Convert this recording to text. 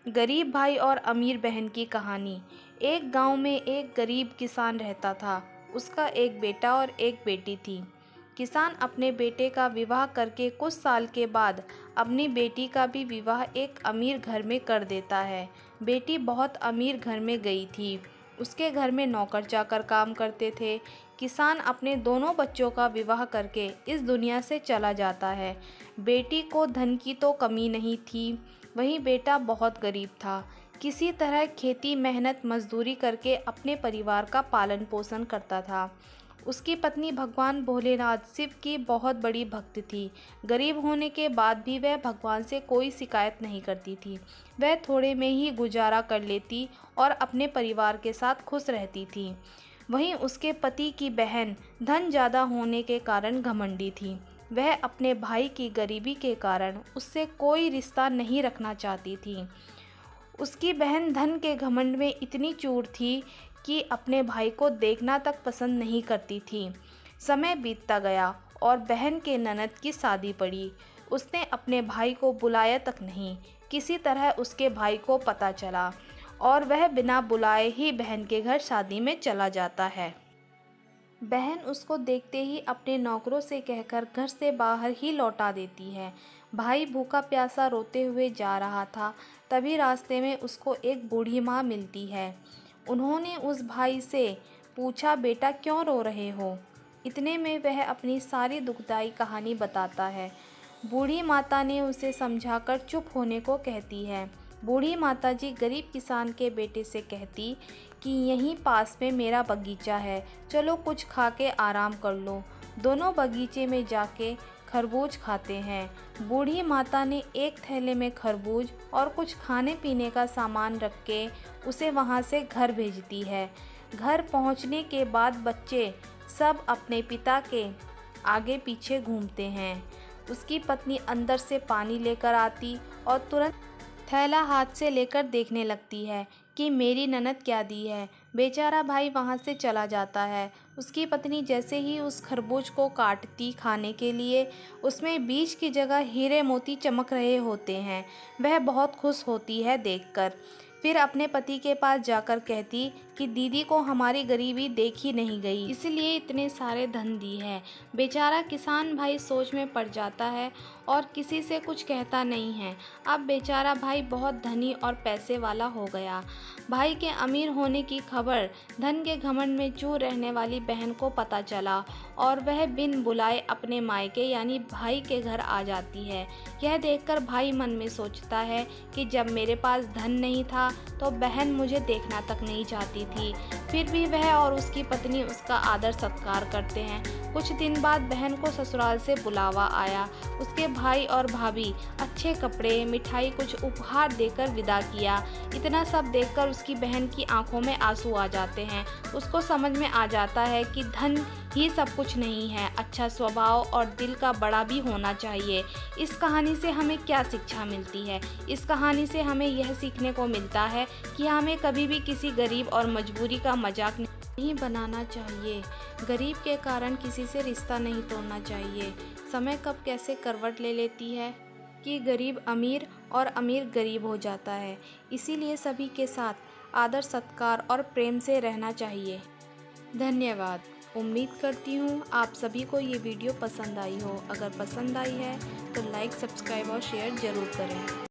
गरीब भाई और अमीर बहन की कहानी। एक गांव में एक गरीब किसान रहता था। उसका एक बेटा और एक बेटी थी। किसान अपने बेटे का विवाह करके कुछ साल के बाद अपनी बेटी का भी विवाह एक अमीर घर में कर देता है। बेटी बहुत अमीर घर में गई थी। उसके घर में नौकर चाकर काम करते थे। किसान अपने दोनों बच्चों का विवाह करके इस दुनिया से चला जाता है। बेटी को धन की तो कमी नहीं थी, वहीं बेटा बहुत गरीब था। किसी तरह खेती मेहनत मजदूरी करके अपने परिवार का पालन पोषण करता था। उसकी पत्नी भगवान भोलेनाथ शिव की बहुत बड़ी भक्त थी। गरीब होने के बाद भी वह भगवान से कोई शिकायत नहीं करती थी। वह थोड़े में ही गुजारा कर लेती और अपने परिवार के साथ खुश रहती थी। वहीं उसके पति की बहन धन ज़्यादा होने के कारण घमंडी थी। वह अपने भाई की गरीबी के कारण उससे कोई रिश्ता नहीं रखना चाहती थी। उसकी बहन धन के घमंड में इतनी चूर थी कि अपने भाई को देखना तक पसंद नहीं करती थी। समय बीतता गया और बहन के ननद की शादी पड़ी। उसने अपने भाई को बुलाया तक नहीं। किसी तरह उसके भाई को पता चला और वह बिना बुलाए ही बहन के घर शादी में चला जाता है। बहन उसको देखते ही अपने नौकरों से कहकर घर से बाहर ही लौटा देती है। भाई भूखा प्यासा रोते हुए जा रहा था, तभी रास्ते में उसको एक बूढ़ी माँ मिलती है। उन्होंने उस भाई से पूछा, बेटा क्यों रो रहे हो? इतने में वह अपनी सारी दुखदाई कहानी बताता है। बूढ़ी माता ने उसे समझाकर चुप होने को कहती है। बूढ़ी माताजी गरीब किसान के बेटे से कहती कि यहीं पास में मेरा बगीचा है, चलो कुछ खा के आराम कर लो। दोनों बगीचे में जाके खरबूज खाते हैं। बूढ़ी माता ने एक थैले में खरबूज और कुछ खाने पीने का सामान रख के उसे वहाँ से घर भेजती है। घर पहुँचने के बाद बच्चे सब अपने पिता के आगे पीछे घूमते हैं। उसकी पत्नी अंदर से पानी लेकर आती और तुरंत थैला हाथ से लेकर देखने लगती है कि मेरी ननद क्या दी है। बेचारा भाई वहाँ से चला जाता है। उसकी पत्नी जैसे ही उस खरबूज को काटती खाने के लिए, उसमें बीज की जगह हीरे मोती चमक रहे होते हैं। वह बहुत खुश होती है देखकर। फिर अपने पति के पास जाकर कहती कि दीदी को हमारी गरीबी देखी नहीं गई, इसलिए इतने सारे धन दी है। बेचारा किसान भाई सोच में पड़ जाता है और किसी से कुछ कहता नहीं है। अब बेचारा भाई बहुत धनी और पैसे वाला हो गया। भाई के अमीर होने की खबर धन के घमंड में चूर रहने वाली बहन को पता चला और वह बिन बुलाए अपने मायके यानी भाई के घर आ जाती है। यह देखकर भाई मन में सोचता है कि जब मेरे पास धन नहीं था तो बहन मुझे देखना तक नहीं चाहती थी। फिर भी वह और उसकी पत्नी उसका आदर सत्कार करते हैं। कुछ दिन बाद बहन को ससुराल से बुलावा आया। उसके भाई और भाभी अच्छे कपड़े, मिठाई, कुछ उपहार देकर विदा किया। इतना सब देखकर उसकी बहन की आंखों में आंसू आ जाते हैं। उसको समझ में आ जाता है कि धन ही सब कुछ नहीं है, अच्छा स्वभाव और दिल का बड़ा भी होना चाहिए। इस कहानी से हमें क्या शिक्षा मिलती है? इस कहानी से हमें यह सीखने को मिलता है कि हमें कभी भी किसी गरीब और मजबूरी का मजाक नहीं बनाना चाहिए। गरीब के कारण किसी से रिश्ता नहीं तोड़ना चाहिए। समय कब कैसे करवट ले लेती है कि गरीब अमीर और अमीर गरीब हो जाता है। इसीलिए सभी के साथ आदर सत्कार और प्रेम से रहना चाहिए। धन्यवाद। उम्मीद करती हूँ आप सभी को ये वीडियो पसंद आई हो। अगर पसंद आई है तो लाइक, सब्सक्राइब और शेयर ज़रूर करें।